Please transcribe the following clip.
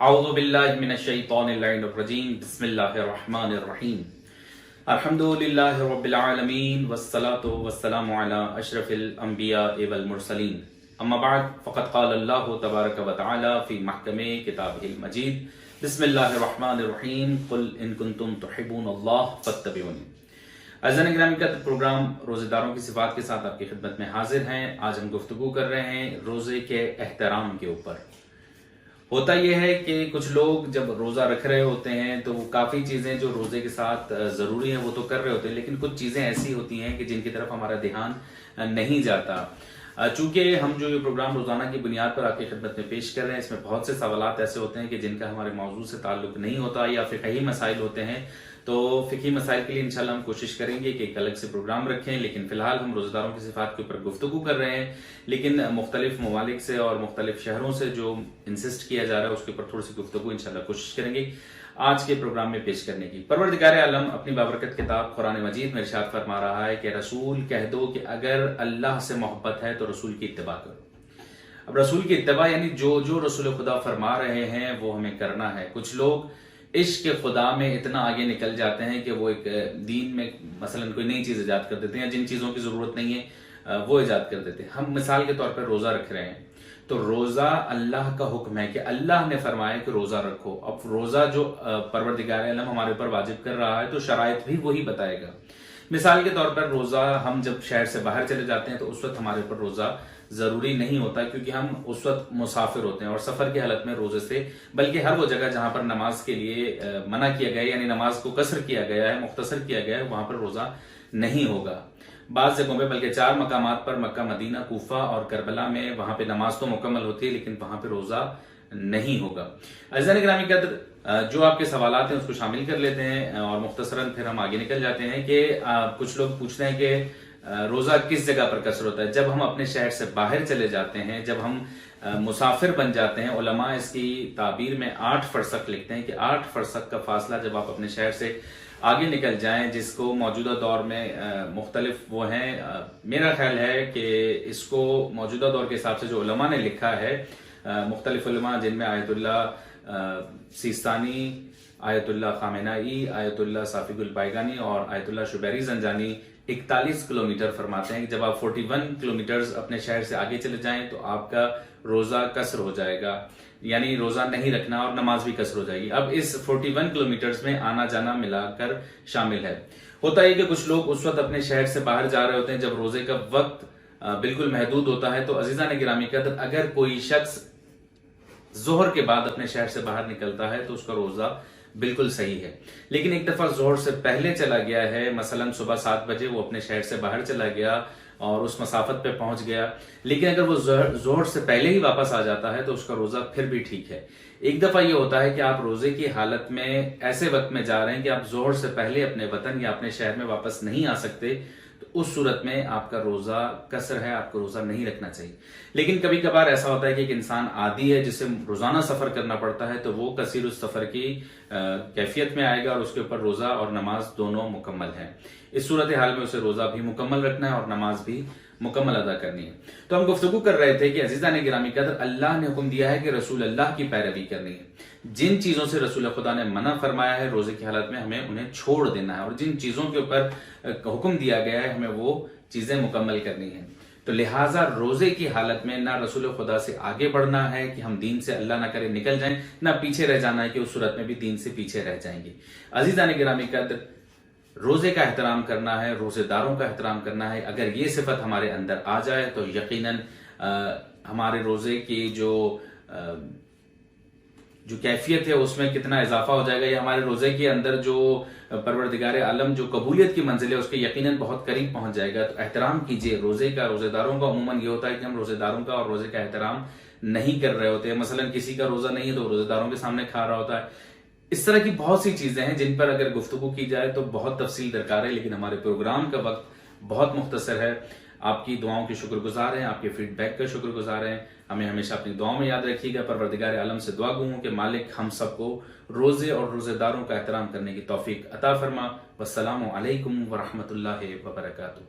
اعوذ باللہ من الشیطان اللعین الرجیم بسم اللہ الرحمن الرحیم الحمد للہ رب العالمین والصلاة والسلام علی اشرف الانبیاء والمرسلین اما بعد فقد قال اللہ تبارک و تعالی فی محکم کتابہ المجید بسم اللہ الرحمن الرحیم قل ان کنتم تحبون اللہ فاتبعونی۔ عزیزان گرامی کا پروگرام روزے داروں کی صفات کے ساتھ آپ کی خدمت میں حاضر ہیں۔ آج ہم گفتگو کر رہے ہیں روزے کے احترام کے اوپر۔ ہوتا یہ ہے کہ کچھ لوگ جب روزہ رکھ رہے ہوتے ہیں تو وہ کافی چیزیں جو روزے کے ساتھ ضروری ہیں وہ تو کر رہے ہوتے ہیں، لیکن کچھ چیزیں ایسی ہوتی ہیں کہ جن کی طرف ہمارا دھیان نہیں جاتا۔ چونکہ ہم جو یہ پروگرام روزانہ کی بنیاد پر آپ کی خدمت میں پیش کر رہے ہیں، اس میں بہت سے سوالات ایسے ہوتے ہیں کہ جن کا ہمارے موضوع سے تعلق نہیں ہوتا یا فقہی مسائل ہوتے ہیں، تو فقہی مسائل کے لیے انشاءاللہ ہم کوشش کریں گے کہ ایک الگ سے پروگرام رکھیں، لیکن فی الحال ہم روزہ داروں کی صفات کے اوپر گفتگو کر رہے ہیں، لیکن مختلف ممالک سے اور مختلف شہروں سے جو انسسٹ کیا جا رہا ہے اس کے اوپر تھوڑی سی گفتگو انشاءاللہ کوشش کریں گے آج کے پروگرام میں پیش کرنے کی۔ پروردگار عالم اپنی بابرکت کتاب قرآن مجید میں ارشاد فرما رہا ہے کہ رسول کہہ دو کہ اگر اللہ سے محبت ہے تو رسول کی اتباع کرو۔ اب رسول کی اتباع یعنی جو رسول خدا فرما رہے ہیں وہ ہمیں کرنا ہے۔ کچھ لوگ عشق خدا میں اتنا آگے نکل جاتے ہیں کہ وہ ایک دین میں مثلا کوئی نئی چیز ایجاد کر دیتے ہیں، جن چیزوں کی ضرورت نہیں ہے وہ ایجاد کر دیتے ہیں۔ ہم مثال کے طور پر روزہ رکھ رہے ہیں تو روزہ اللہ کا حکم ہے کہ اللہ نے فرمایا کہ روزہ رکھو۔ اب روزہ جو پروردگار عالم ہمارے اوپر واجب کر رہا ہے تو شرائط بھی وہی بتائے گا۔ مثال کے طور پر روزہ ہم جب شہر سے باہر چلے جاتے ہیں تو اس وقت ہمارے اوپر روزہ ضروری نہیں ہوتا، کیونکہ ہم اس وقت مسافر ہوتے ہیں اور سفر کی حالت میں روزے سے بلکہ ہر وہ جگہ جہاں پر نماز کے لیے منع کیا گیا ہے، یعنی نماز کو قصر کیا گیا ہے، مختصر کیا گیا ہے، وہاں پر روزہ نہیں ہوگا۔ بعض جگہوں پہ بلکہ 4 مقامات پر مکہ، مدینہ، کوفہ اور کربلا میں وہاں پہ نماز تو مکمل ہوتی ہے لیکن وہاں پہ روزہ نہیں ہوگا۔ عزیزان گرامی قدر، جو آپ کے سوالات ہیں اس کو شامل کر لیتے ہیں اور مختصراً پھر ہم آگے نکل جاتے ہیں کہ کچھ لوگ پوچھتے ہیں کہ روزہ کس جگہ پر قصر ہوتا ہے؟ جب ہم اپنے شہر سے باہر چلے جاتے ہیں، جب ہم مسافر بن جاتے ہیں۔ علماء اس کی تعبیر میں 8 فرسخ لکھتے ہیں کہ 8 فرسخ کا فاصلہ جب آپ اپنے شہر سے آگے نکل جائیں، جس کو موجودہ دور میں مختلف وہ ہیں، میرا خیال ہے کہ اس کو موجودہ دور کے حساب سے جو علماء نے لکھا ہے، مختلف علماء جن میں آیت اللہ سیستانی، آیت اللہ خامنائی، آیت اللہ صافی البائیگانی اور آیت اللہ شبیری زنجانی 41 کلومیٹر فرماتے ہیں کہ جب آپ 41 کلومیٹرز اپنے شہر سے آگے چلے جائیں تو آپ کا روزہ قصر ہو جائے گا، یعنی روزہ نہیں رکھنا اور نماز بھی قصر ہو جائے گی۔ اب اس 41 کلومیٹرز میں آنا جانا ملا کر شامل ہے۔ ہوتا ہے کہ کچھ لوگ اس وقت اپنے شہر سے باہر جا رہے ہوتے ہیں جب روزے کا وقت بالکل محدود ہوتا ہے۔ تو عزیزان گرامی قدر، اگر کوئی شخص ظہر کے بعد اپنے شہر سے باہر نکلتا ہے تو اس کا روزہ بالکل صحیح ہے، لیکن ایک دفعہ ظہر سے پہلے چلا گیا ہے، مثلا صبح 7 بجے وہ اپنے شہر سے باہر چلا گیا اور اس مسافت پہ پہنچ گیا، لیکن اگر وہ ظہر سے پہلے ہی واپس آ جاتا ہے تو اس کا روزہ پھر بھی ٹھیک ہے۔ ایک دفعہ یہ ہوتا ہے کہ آپ روزے کی حالت میں ایسے وقت میں جا رہے ہیں کہ آپ ظہر سے پہلے اپنے وطن یا اپنے شہر میں واپس نہیں آ سکتے، تو اس صورت میں آپ کا روزہ قصر ہے، آپ کو روزہ نہیں رکھنا چاہیے۔ لیکن کبھی کبھار ایسا ہوتا ہے کہ ایک انسان عادی ہے جسے روزانہ سفر کرنا پڑتا ہے، تو وہ قصیر السفر کی کیفیت میں آئے گا اور اس کے اوپر روزہ اور نماز دونوں مکمل ہیں۔ اس صورتحال میں اسے روزہ بھی مکمل رکھنا ہے اور نماز بھی مکمل ادا کرنی ہے۔ تو ہم گفتگو کر رہے تھے کہ عزیزان گرامی قدر، اللہ نے حکم دیا ہے کہ رسول اللہ کی پیروی کرنی ہے۔ جن چیزوں سے رسول خدا نے منع فرمایا ہے روزے کی حالت میں ہمیں انہیں چھوڑ دینا ہے، اور جن چیزوں کے اوپر حکم دیا گیا ہے ہمیں وہ چیزیں مکمل کرنی ہیں۔ تو لہٰذا روزے کی حالت میں نہ رسول خدا سے آگے بڑھنا ہے کہ ہم دین سے اللہ نہ کرے نکل جائیں، نہ پیچھے رہ جانا ہے کہ اس صورت میں بھی دین سے پیچھے رہ جائیں گے۔ عزیزان گرامی قدر، روزے کا احترام کرنا ہے، روزے داروں کا احترام کرنا ہے۔ اگر یہ صفت ہمارے اندر آ جائے تو یقیناً ہمارے روزے کی جو کیفیت ہے اس میں کتنا اضافہ ہو جائے گا، یا ہمارے روزے کے اندر جو پروردگار عالم جو قبولیت کی منزل ہے اس کے یقیناً بہت قریب پہنچ جائے گا۔ تو احترام کیجئے روزے کا۔ روزے داروں کا عموماً یہ ہوتا ہے کہ ہم روزے داروں کا اور روزے کا احترام نہیں کر رہے ہوتے ہیں۔ مثلا کسی کا روزہ نہیں ہے تو روزے داروں کے سامنے کھا رہا ہوتا ہے۔ اس طرح کی بہت سی چیزیں ہیں جن پر اگر گفتگو کی جائے تو بہت تفصیل درکار ہے، لیکن ہمارے پروگرام کا وقت بہت مختصر ہے۔ آپ کی دعاؤں کے شکر گزار ہیں، آپ کے فیڈ بیک کا شکر گزار ہیں۔ ہمیں ہمیشہ اپنی دعاؤں میں یاد رکھیے گا۔ پروردگار عالم سے دعا گو ہوں کہ مالک ہم سب کو روزے اور روزے داروں کا احترام کرنے کی توفیق عطا فرما۔ والسلام علیکم ورحمۃ اللہ وبرکاتہ۔